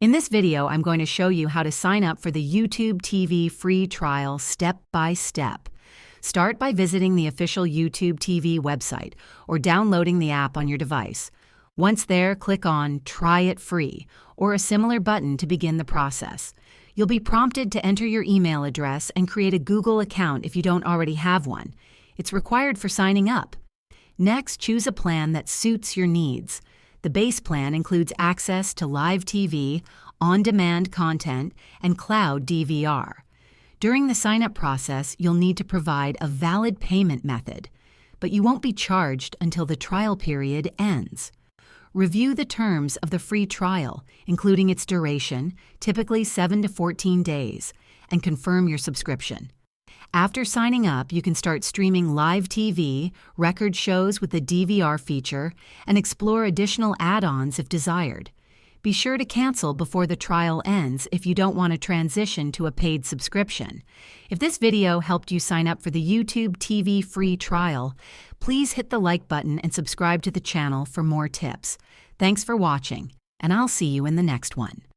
In this video, I'm going to show you how to sign up for the YouTube TV free trial step by step. Start by visiting the official YouTube TV website or downloading the app on your device. Once there, click on Try It Free or a similar button to begin the process. You'll be prompted to enter your email address and create a Google account if you don't already have one. It's required for signing up. Next, choose a plan that suits your needs. The base plan includes access to live TV, on-demand content, and cloud DVR. During the sign-up process, you'll need to provide a valid payment method, but you won't be charged until the trial period ends. Review the terms of the free trial, including its duration, typically 7 to 14 days, and confirm your subscription. After signing up, you can start streaming live TV, record shows with the DVR feature, and explore additional add-ons if desired. Be sure to cancel before the trial ends if you don't want to transition to a paid subscription. If this video helped you sign up for the YouTube TV free trial, please hit the like button and subscribe to the channel for more tips. Thanks for watching, and I'll see you in the next one.